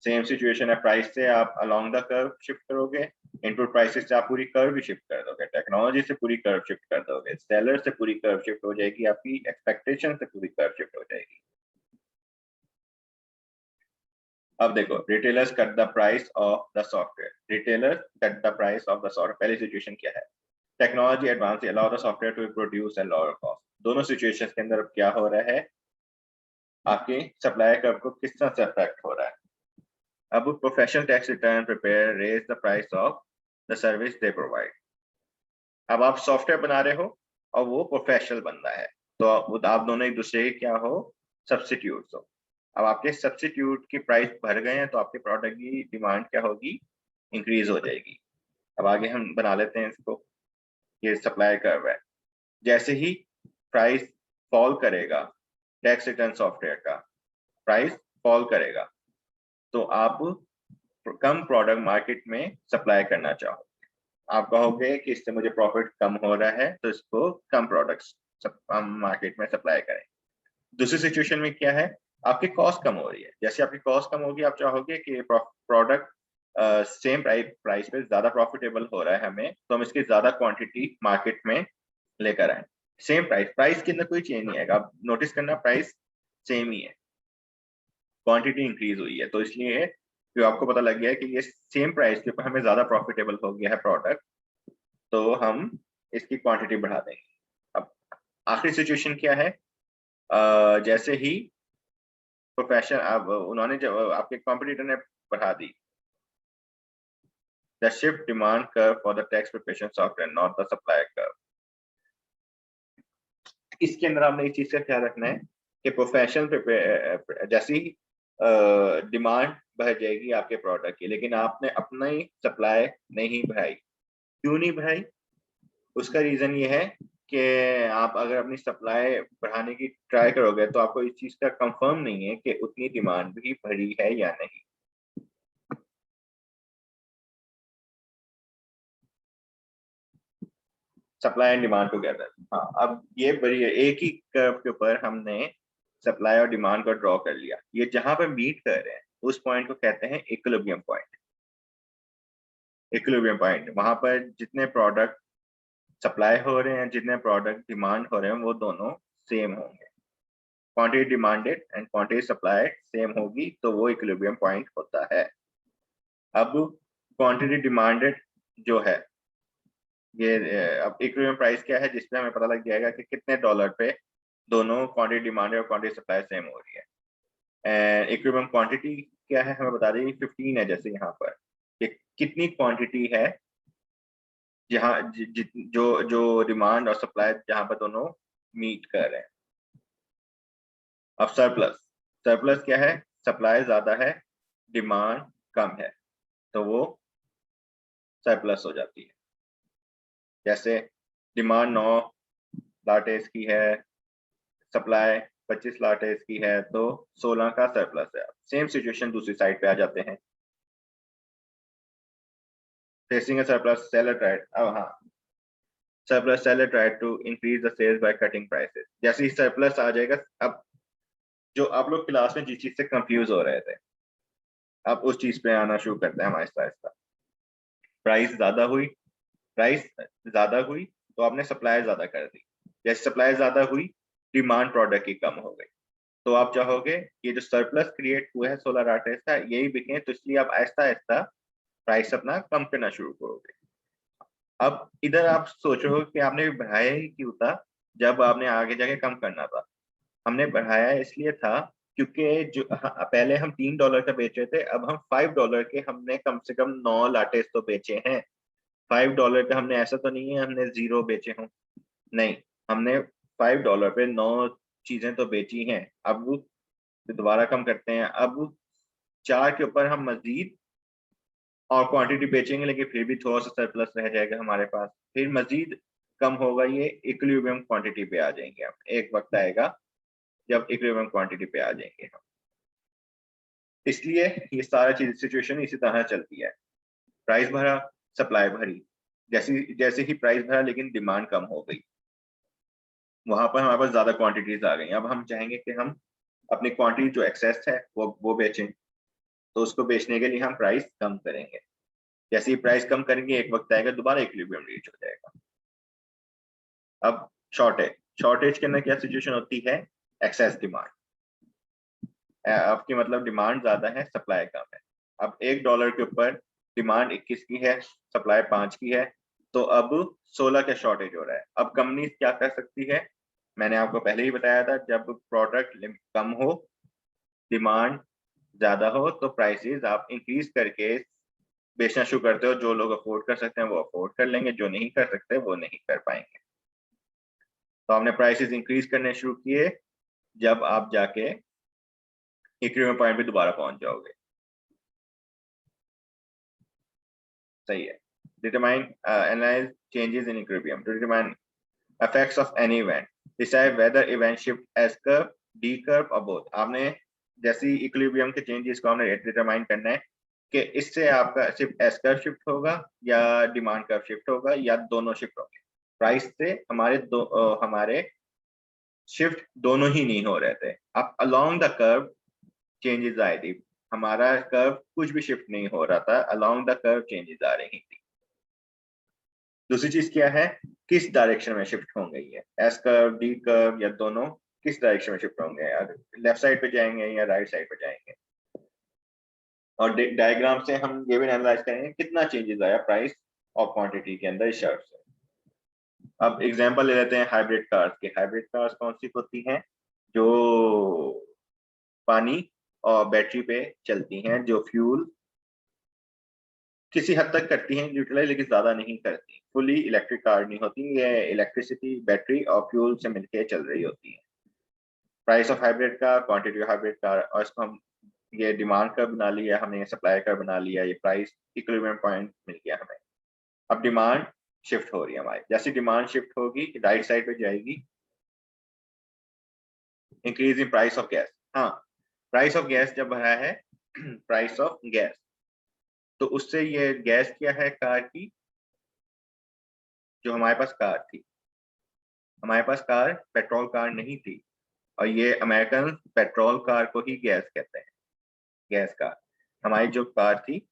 सेम सिचुएशन है, प्राइस से आप अलोंग द कर्व शिफ्ट करोगे, इनपुट प्राइसेस से आप पूरी कर्व भी शिफ्ट कर दोगे, टेक्नोलॉजी से पूरी कर्व शिफ्ट कर दोगे, सेलर से पूरी कर्व शिफ्ट हो जाएगी, आपकी एक्सपेक्टेशन से पूरी कर्व शिफ्ट हो जाएगी। अब देखो, retailers cut the price of the software, retailers cut the price of the software. पहली सिचुएशन क्या है, technology advance allow the software to produce and lower cost. दोनों सिचुएशंस के अंदर अब क्या हो रहा है, आपके सप्लाई कर्व को किस तरह से अफेक्ट हो रहा है। अब professional tax return prepare raise the price of the service they provide. अब आप सॉफ्टवेयर बना रहे हो और वो प्रोफेशनल बंदा है, तो आप दोनों एक दूसरे के क्या हो, सब्स्टिट्यूट्स हो। अब आपके सब्स्टिट्यूट की प्राइस बढ़ गए हैं तो आपके प्रोडक्ट की डिमांड क्या होगी, इंक्रीज हो जाएगी। अब आगे हम बना लेते हैं इसको, ये सप्लाई कर्व है। जैसे ही प्राइस फॉल करेगा, टैक्स रिटर्न सॉफ्टवेयर का प्राइस फॉल करेगा, तो आप कम प्रोडक्ट मार्केट में सप्लाई करना चाहोगे। आप कहोगे कि इससे मुझे प्रॉफिट कम हो रहा है, तो इसको कम प्रोडक्ट्स हम मार्केट में सप्लाई करें। दूसरी सिचुएशन में क्या है, आपकी कॉस्ट कम हो रही है। जैसे आपकी कॉस्ट कम होगी, आप चाहोगे कि प्रोडक्ट सेम प्राइस पे ज्यादा प्रॉफिटेबल हो रहा है हमें, तो हम इसकी ज्यादा क्वांटिटी मार्केट में लेकर आए। सेम प्राइस के अंदर कोई चेंज नहीं आएगा, आप नोटिस करना प्राइस सेम ही है, क्वांटिटी इंक्रीज हुई है। तो इसलिए जो आपको पता लग गया है कि ये सेम प्राइस के ऊपर हमें ज्यादा प्रॉफिटेबल हो गया है प्रोडक्ट, तो हम इसकी क्वांटिटी बढ़ा देंगे। अब आखिरी सिचुएशन क्या है, जैसे ही प्रोफेशन अब उन्होंने जब आपके कॉम्पिटिटर ने बढ़ा दी, the shift demand curve for the tax preparation software not the supply curve. इसके अंदर आपने इस चीज का ख्याल रखना है कि प्रोफेशनल जैसी डिमांड बढ़ जाएगी आपके प्रोडक्ट की, लेकिन आपने अपना ही सप्लाई नहीं बढ़ाई। क्यों नहीं बढ़ाई, उसका रीजन ये है कि आप अगर अपनी सप्लाई बढ़ाने की ट्राई करोगे तो आपको इस चीज का कंफर्म नहीं है कि उतनी डिमांड भी बढ़ी है या नहीं। Supply and demand together. हाँ, अब ये बड़ी है, एक ही कर्व के ऊपर हमने सप्लाई और डिमांड को ड्रॉ कर लिया। ये जहां पर मीट कर रहे हैं उस पॉइंट को कहते हैं इक्विलिब्रियम पॉइंट। इक्विलिब्रियम पॉइंट, वहां पर जितने प्रोडक्ट सप्लाई हो रहे हैं, जितने प्रोडक्ट डिमांड हो रहे हैं, वो दोनों सेम होंगे। Quantity demanded and quantity supplied same होगी, तो वो इक्विलिब्रियम पॉइंट होता है। अब क्वांटिटी डिमांडेड जो है, ये अब इक्विलिब्रियम प्राइस क्या है, जिसपे हमें पता लग जाएगा कि कितने डॉलर पे दोनों क्वांटिटी डिमांडेड और क्वांटिटी सप्लाई सेम हो रही है। एंड इक्विलिब्रियम क्वांटिटी क्या है, हमें बता देगी 15 है। जैसे यहाँ पर कि कितनी क्वांटिटी है जहाँ जो जो डिमांड और सप्लाई जहाँ पर दोनों मीट कर रहे हैं। अब सरप्लस, सरप्लस क्या है, सप्लाई ज्यादा है, डिमांड कम है, तो वो सरप्लस हो जाती है। जैसे डिमांड 9 लाटेस की है, सप्लाई 25 लाटेस की है, तो 16 का सरप्लस है। सेम सिचुएशन दूसरी साइड पे आ जाते हैं, facing a surplus seller tried. अब हाँ, surplus seller tried to increase the sales by cutting prices. जैसे ही सरप्लस आ जाएगा, अब जो आप लोग क्लास में जिस चीज से कंफ्यूज हो रहे थे, अब उस चीज पे आना शुरू करते हैं हम आहिस्ता आहिस्ता। प्राइस ज्यादा हुई, प्राइस ज्यादा हुई तो आपने सप्लाई ज्यादा कर दी। जैसे सप्लाई ज्यादा हुई, डिमांड प्रोडक्ट की कम हो गई, तो आप चाहोगे ये जो सरप्लस क्रिएट हुआ है 16 आर्टिस्ट का, यही बिके, तो इसलिए आप आहिस्ता आहिस्ता प्राइस अपना कम करना शुरू करोगे। अब इधर आप सोचो कि आपने बढ़ाया ही क्यों था, जब आपने आगे जाके कम करना था। हमने बढ़ाया इसलिए था क्योंकि जो पहले हम $3 का बेच रहे थे, अब हम $5 के हमने कम से कम 9 लाटेस तो बेचे हैं। $5 का हमने, ऐसा तो नहीं है हमने 0 बेचे हों, नहीं, हमने $5 पे 9 चीजें तो बेची हैं। अब दोबारा कम करते हैं, अब 4 के ऊपर हम मजीद और क्वांटिटी बेचेंगे, लेकिन फिर भी थोड़ा सा सरप्लस रह जाएगा हमारे पास, फिर मजीद कम होगा, ये इक्विलिब्रियम क्वांटिटी पे आ जाएंगे हम। एक वक्त आएगा जब इक्विलिब्रियम क्वांटिटी पे आ जाएंगे हम। इसलिए ये सारा चीज सिचुएशन इसी तरह चलती है, प्राइस भरा, सप्लाई भरी, जैसे जैसे ही प्राइस भरा लेकिन डिमांड कम हो गई, वहां पर हमारे पास ज्यादा क्वांटिटीज आ गई। अब हम चाहेंगे कि हम अपनी क्वांटिटी जो एक्सेस है वो बेचें, तो उसको बेचने के लिए हम प्राइस कम करेंगे। जैसे ही प्राइस कम करेंगे एक वक्त आएगा दोबारा इक्विलिब्रियम रीच हो जाएगा। अब शॉर्टेज के अंदर क्या सिचुएशन होती है? Excess demand. आपकी मतलब डिमांड ज्यादा है, सप्लाई कम है। अब $1 के ऊपर डिमांड 21 की है, सप्लाई 5 की है, तो अब 16 का शॉर्टेज हो रहा है। अब कंपनी क्या कर सकती है? मैंने आपको पहले ही बताया था, जब प्रोडक्ट कम हो, डिमांड ज्यादा हो, तो प्राइसेस आप इंक्रीज करके बेचना शुरू करते हो। जो लोग अफोर्ड कर सकते हैं वो अफोर्ड कर लेंगे, जो नहीं कर सकते वो नहीं कर पाएंगे। तो हमने प्राइसेस इंक्रीज करने शुरू किए जब आप जाके इक्विलिब्रियम पॉइंट पे दोबारा पहुंच जाओगे। सही है। Determine analyse changes in equilibrium to determine effects of any event, decide whether event shift S curve, D curve or both। आपने जैसी इक्विलिब्रियम के चेंजेस को हमने डिटरमाइन करना है कि इससे आपका सिर्फ एस कर्व शिफ्ट होगा या डिमांड कर्व शिफ्ट होगा या दोनों शिफ्ट होंगे। प्राइस से हमारे शिफ्ट दोनों ही नहीं हो रहे थे। अब अलोंग द कर्व चेंजेस आई थी, हमारा कर्व कुछ भी शिफ्ट नहीं हो रहा था, अलोंग द कर्व चेंजेस आ रही थी। दूसरी चीज क्या है? किस डायरेक्शन में शिफ्ट होंगे ये, एस कर्व, डी कर्व या दोनों, किस डायरेक्शन में शिफ्ट होंगे? लेफ्ट साइड पे जाएंगे या राइट साइड पे जाएंगे? और डायग्राम से हम ये भी एनालाइज करेंगे कितना चेंजेस आया प्राइस और क्वांटिटी के अंदर इस शर्ट से। अब एग्जांपल ले लेते हैं हाइब्रिड कार्स के। हाइब्रिड कार्स कौन सी होती हैं? जो पानी और बैटरी पे चलती हैं, जो फ्यूल किसी हद तक करती हैं यूटिलाइज, लेकिन ज्यादा नहीं करती। फुली इलेक्ट्रिक कार नहीं होती, ये इलेक्ट्रिसिटी, बैटरी और फ्यूल से मिलकर चल रही होती है। Price of hybrid car, quantity of hybrid car, और इसको हम ये डिमांड का बना लिया हमने, ये सप्लाई का बना लिया, ये प्राइस इक्विलिब्रियम पॉइंट मिल गया हमें। अब डिमांड शिफ्ट हो रही है हमारी। जैसी डिमांड शिफ्ट होगी राइट साइड पे जाएगी, increase in price of gas. हाँ, प्राइस ऑफ गैस जब बढ़ा है प्राइस ऑफ गैस, तो उससे ये गैस क्या है? कार की, जो हमारे पास कार थी, हमारे पास कार पेट्रोल कार नहीं थी, और ये अमेरिकन पेट्रोल कार को ही गैस कहते हैं, गैस कार। हमारी जो कार थी,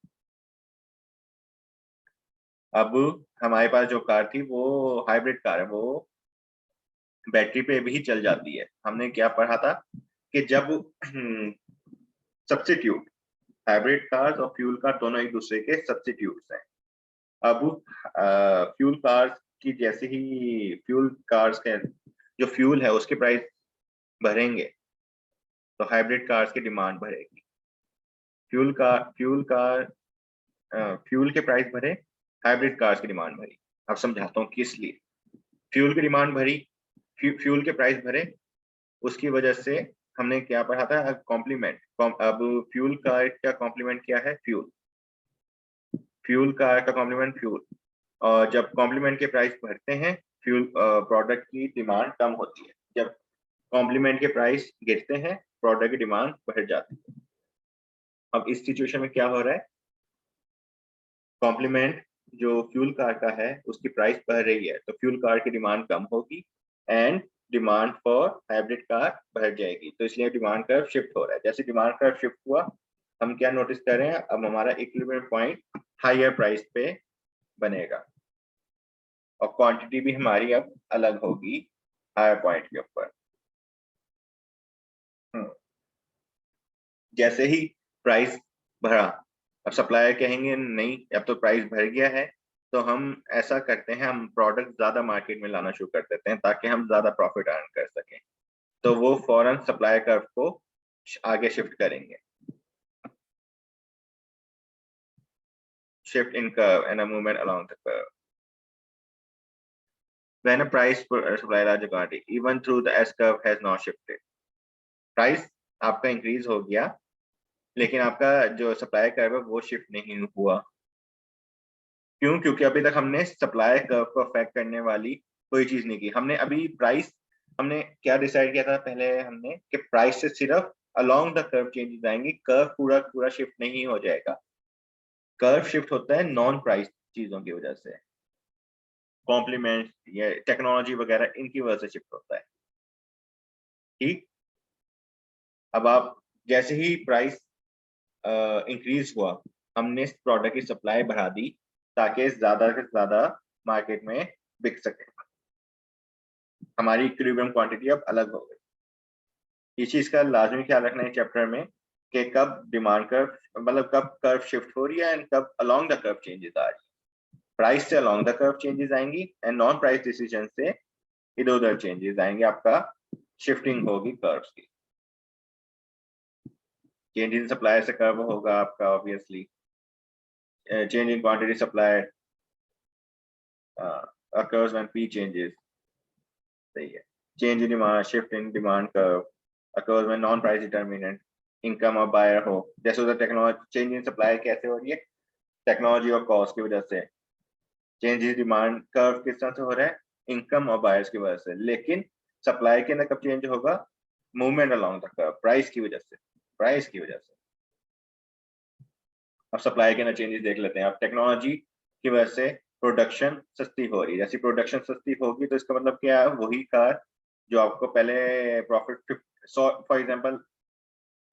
अब हमारे पास जो कार थी वो हाइब्रिड कार है, वो बैटरी पे भी चल जाती है। हमने क्या पढ़ा था कि जब सब्स्टिट्यूट, हाइब्रिड कार्स और फ्यूल कार दोनों एक दूसरे के सब्स्टिट्यूट्स हैं। अब फ्यूल कार्स की जैसे ही फ्यूल कार्स के जो फ्यूल है उसके प्राइस बढ़ेंगे, तो हाइब्रिड कार्स की डिमांड बढ़ेगी। फ्यूल के प्राइस बढ़े, हाइब्रिड कार्स की डिमांड बढ़ी। अब समझाता हूँ किस लिए फ्यूल की डिमांड बढ़ी, फ्यूल के प्राइस बढ़े। उसकी वजह से हमने क्या पढ़ा था? कॉम्प्लीमेंट। अब फ्यूल का क्या कॉम्प्लीमेंट क्या है? फ्यूल। फ्यूल का कॉम्प्लीमेंट फ्यूल। और जब कॉम्प्लीमेंट के प्राइस बढ़ते हैं, फ्यूल प्रोडक्ट की डिमांड कम होती है। जब कॉम्प्लीमेंट के प्राइस गिरते हैं, प्रोडक्ट की डिमांड बढ़ जाती है। अब इस सिचुएशन में क्या हो रहा है? कॉम्प्लीमेंट जो फ्यूल कार का है उसकी प्राइस बढ़ रही है, तो फ्यूल कार की डिमांड कम होगी and demand for hybrid car बढ़ जाएगी। तो इसलिए डिमांड कर्व शिफ्ट हो रहा है। जैसे डिमांड कर्व शिफ्ट हुआ, हम क्या नोटिस कर रहे हैं? अब हमारा इक्विलिब्रियम पॉइंट हायर प्राइस पे बनेगा और क्वांटिटी भी हमारी अब अलग होगी हायर पॉइंट के ऊपर। जैसे ही प्राइस बढ़ा, अब सप्लायर कहेंगे नहीं अब तो प्राइस बढ़ गया है, तो हम ऐसा करते हैं, हम प्रोडक्ट ज्यादा मार्केट में लाना शुरू कर देते हैं ताकि हम ज्यादा प्रॉफिट अर्न कर सकें। तो वो फौरन सप्लाई कर्व को आगे शिफ्ट करेंगे। Shift in curve and a movement along the curve when a price per supply larger quantity even through the S curve has not shifted। Price आपका इंक्रीज हो गया लेकिन आपका जो सप्लाई कर्व है वो शिफ्ट नहीं हुआ। क्यों? क्योंकि अभी तक हमने सप्लाई कर्व को अफेक्ट करने वाली कोई चीज नहीं की। हमने अभी प्राइस, हमने क्या डिसाइड किया था पहले? हमने कि प्राइस से सिर्फ अलोंग द कर्व चेंजेस आएंगी, कर्व पूरा पूरा शिफ्ट नहीं हो जाएगा। कर्व शिफ्ट होता है नॉन प्राइस चीजों की वजह से, कॉम्प्लीमेंट या टेक्नोलॉजी वगैरह, इनकी वजह से शिफ्ट होता है। ठीक। अब आप जैसे ही प्राइस इंक्रीज हुआ, हमने इस प्रोडक्ट की सप्लाई बढ़ा दी ताकि ज्यादा से ज्यादा मार्केट में बिक सके, हमारी इक्विलिब्रियम क्वांटिटी अब अलग हो गई। इस चीज का लाजमी ख्याल रखना है चैप्टर में कि कब डिमांड कर्व मतलब कब कर्व शिफ्ट हो रही है एंड कब अलोंग द कर्व चेंजेस आ रही है। प्राइस से अलोंग द कर्व चेंजेस आएंगी एंड नॉन प्राइस डिसीजन से इधर उधर चेंजेस आएंगे, आपका शिफ्टिंग होगी कर्व्स की। चेंज इन सप्लाई से कर्व होगा आपका obviously, change in quantity supply occurs when P changes, सही है। Change in demand, shift in demand curve occurs when non price determinant income of buyer हो। जैसे उधर टेक्नोलॉजी चेंज इन सप्लाई कैसे हो रही है, टेक्नोलॉजी और कॉस्ट की वजह से। चेंज इन डिमांड कर्व किस तरह से हो रहा है, इनकम और बायर्स की वजह से। लेकिन सप्लाई के अंदर कब चेंज होगा, movement along the curve, price की वजह से, प्राइस की वजह से। अब सप्लाई के अंदर चेंजेस देख लेते हैं। अब टेक्नोलॉजी की वजह से प्रोडक्शन सस्ती हो रही है, जैसी प्रोडक्शन सस्ती होगी तो इसका मतलब क्या है, वही कार जो आपको पहले प्रॉफिट 100 फॉर एग्जांपल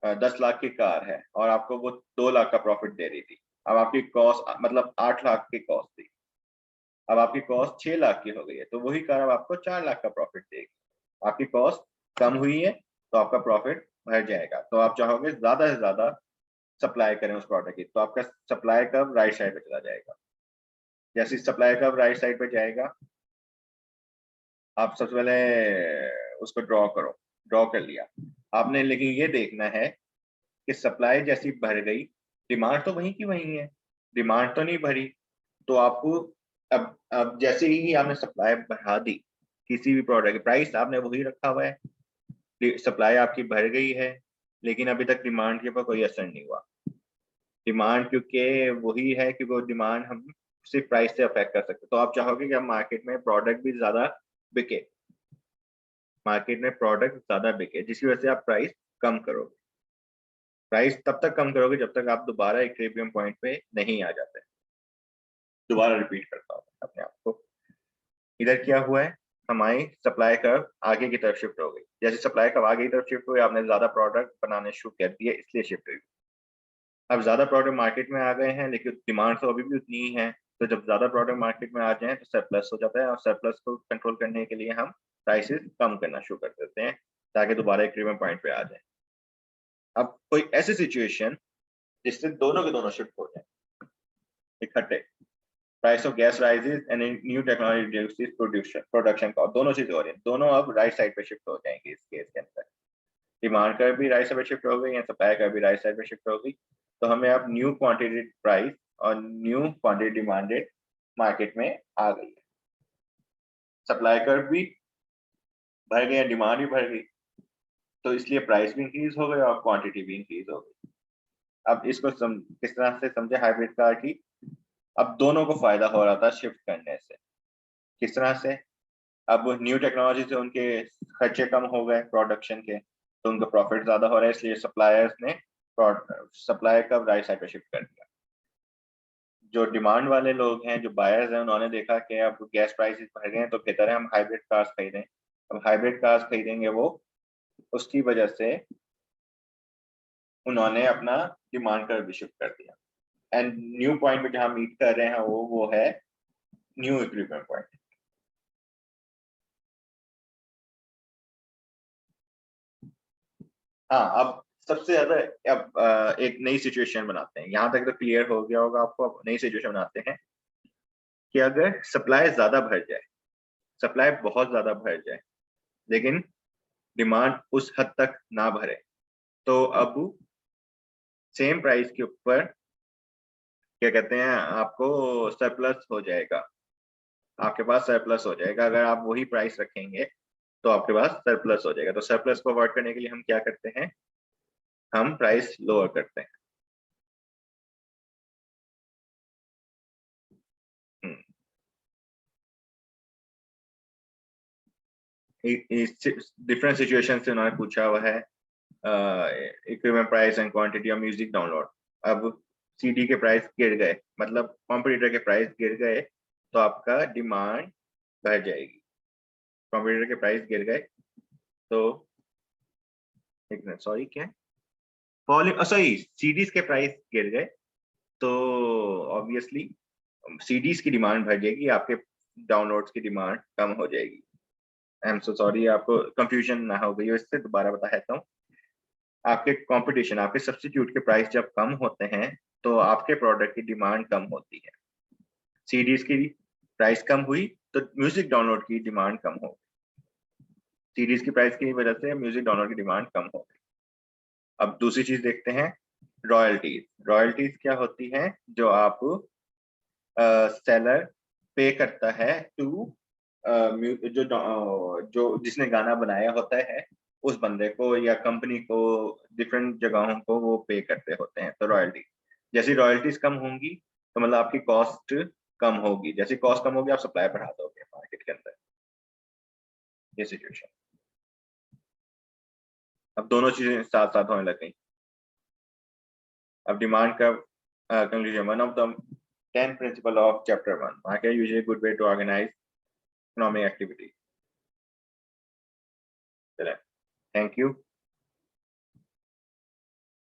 10 लाख की कार है और आपको वो 2 लाख का प्रॉफिट दे रही थी, अब आपकी कॉस्ट मतलब 8 लाख की कॉस्ट थी, अब आपकी कॉस्ट 6 लाख की हो गई है, तो वही कार अब आपको 4 लाख का प्रॉफिट देगी। आपकी कॉस्ट कम हुई है तो आपका प्रॉफिट बढ़ जाएगा। तो आप चाहोगे ज्यादा से ज्यादा सप्लाई करें उस प्रोडक्ट की, तो आपका सप्लाई कर्व राइट साइड पे चला जाएगा। जैसे सप्लाई कर्व राइट साइड पे जाएगा, आप सबसे पहले उसको ड्रॉ करो, ड्रॉ कर लिया आपने, लेकिन ये देखना है कि सप्लाई जैसी बढ़ गई, डिमांड तो वही की वही है, डिमांड तो नहीं बढ़ी। तो आपको अब जैसे ही आपने सप्लाई बढ़ा दी, किसी भी प्रोडक्ट की प्राइस आपने वही रखा हुआ है, सप्लाई आपकी बढ़ गई है, लेकिन अभी तक डिमांड के ऊपर कोई असर नहीं हुआ। डिमांड क्योंकि वही है कि वो डिमांड हम सिर्फ प्राइस से अफेक्ट कर सकते, तो आप चाहोगे कि हम मार्केट में प्रोडक्ट भी ज्यादा बिके, मार्केट में प्रोडक्ट ज्यादा बिके, जिसकी वजह से आप प्राइस कम करोगे। प्राइस तब तक कम करोगे जब तक आप दोबारा इक्विलिब्रियम पॉइंट पे नहीं आ जाते। दोबारा रिपीट करता हूँ अपने आप को, इधर क्या हुआ है, हमारी सप्लाई कर्व आगे की तरफ शिफ्ट हो गई। जैसे सप्लाई कर्व आगे की तरफ शिफ्ट हुई, आपने ज्यादा प्रोडक्ट बनाने शुरू कर दिए, इसलिए शिफ्ट हुई। अब ज्यादा प्रोडक्ट मार्केट में आ गए हैं लेकिन डिमांड तो अभी भी उतनी ही है, तो जब ज्यादा प्रोडक्ट मार्केट में आ जाए तो सरप्लस हो जाता है, और सरप्लस को कंट्रोल करने के लिए हम प्राइसेस कम करना शुरू कर देते हैं ताकि दोबारा इक्विलिब्रियम पॉइंट पे आ जाए। अब कोई ऐसी सिचुएशन जिससे दोनों के दोनों शिफ्ट हो जाए इकट्ठे, price of gas rises and new technology reduces production cost, दोनों चीजें हो रही हैं, दोनों अब राइट साइड पे शिफ्ट हो जाएंगे इस केस के अंदर। डिमांड का भी राइट साइड पे शिफ्ट हो गई या सप्लाई का भी राइट साइड पे शिफ्ट हो गई, तो हमें अब न्यू क्वांटिटी प्राइस और न्यू क्वांटिटी डिमांडेड मार्केट में आ गई है। सप्लाई कर्व भी बढ़ गया, डिमांड भी बढ़ गई, तो इसलिए प्राइस भी इंक्रीज हो गया और क्वांटिटी भी इंक्रीज हो गई। अब इसको किस तरह से समझे हाइब्रिड कार की, अब दोनों को फायदा हो रहा था शिफ्ट करने से। किस तरह से, अब न्यू टेक्नोलॉजी से उनके खर्चे कम हो गए प्रोडक्शन के, तो उनका प्रॉफिट ज्यादा हो रहा है, इसलिए सप्लायर्स ने सप्लाई का राइट साइड पे शिफ्ट कर दिया। जो डिमांड वाले लोग हैं, जो बायर्स हैं, उन्होंने देखा कि अब गैस प्राइसेस बढ़ गए हैं तो बेहतर है हम हाइब्रिड कार्स खरीदें। अब हाइब्रिड कार्स खरीदेंगे वो, उसकी वजह से उन्होंने अपना डिमांड कर्व भी शिफ्ट कर दिया एंड न्यू पॉइंट पे जहां मीट कर रहे हैं वो है न्यू इक्विलिब्रियम पॉइंट। हाँ, अब सबसे ज्यादा, अब एक नई सिचुएशन बनाते हैं, यहाँ तक तो क्लियर हो गया होगा आपको। अब नई सिचुएशन बनाते हैं कि अगर सप्लाई ज्यादा बढ़ जाए, सप्लाई बहुत ज्यादा बढ़ जाए लेकिन डिमांड उस हद तक ना भरे, तो अब सेम प्राइस के ऊपर क्या कहते हैं, आपको सरप्लस हो जाएगा, आपके पास सरप्लस हो जाएगा। अगर आप वही प्राइस रखेंगे तो आपके पास सरप्लस हो जाएगा। तो सरप्लस को अवॉइड करने के लिए हम क्या करते हैं, हम प्राइस लोअर करते हैं। डिफरेंट सिचुएशन से उन्होंने पूछा हुआ है, equipment price and quantity of music download. अब सीडी के प्राइस गिर गए, मतलब कॉम्पिटिटर के प्राइस गिर गए, तो आपका डिमांड बढ़ जाएगी। कॉम्पिटिटर के प्राइस गिर गए तो एक मिनट, सॉरी क्या है, फॉलिंग, सॉरी, सीडीज के प्राइस गिर गए तो ऑब्वियसली सीडीज की डिमांड बढ़ जाएगी, आपके डाउनलोड्स की डिमांड कम हो जाएगी। आई एम सो सॉरी, आपको कंफ्यूजन ना हो गई हो, इससे दोबारा बता देता हूँ। आपके कंपटीशन, आपके सब्स्टिट्यूट के प्राइस जब कम होते हैं तो आपके प्रोडक्ट की डिमांड कम होती है। सीडीज की प्राइस कम हुई तो म्यूजिक डाउनलोड की डिमांड कम हो, सीडीज की प्राइस की वजह से म्यूजिक डाउनलोड की डिमांड कम हो गई। अब दूसरी चीज देखते हैं, रॉयल्टीज। रॉयल्टीज क्या होती है? जो आप सेलर पे करता है टू जो जिसने गाना बनाया होता है उस बंदे को या कंपनी को, डिफरेंट जगहों को वो पे करते होते हैं। तो रॉयल्टी, जैसी रॉयल्टीज कम होंगी तो मतलब आपकी कॉस्ट कम होगी, जैसी कॉस्ट कम होगी आप सप्लाई बढ़ा दोगे मार्केट के अंदर, ये सिचुएशन। अब दोनों चीजें साथ साथ होने लग गई। अब डिमांड का conclusion, one of the 10 principle of chapter 1, market usually a good way to organize economic activity. Thank you.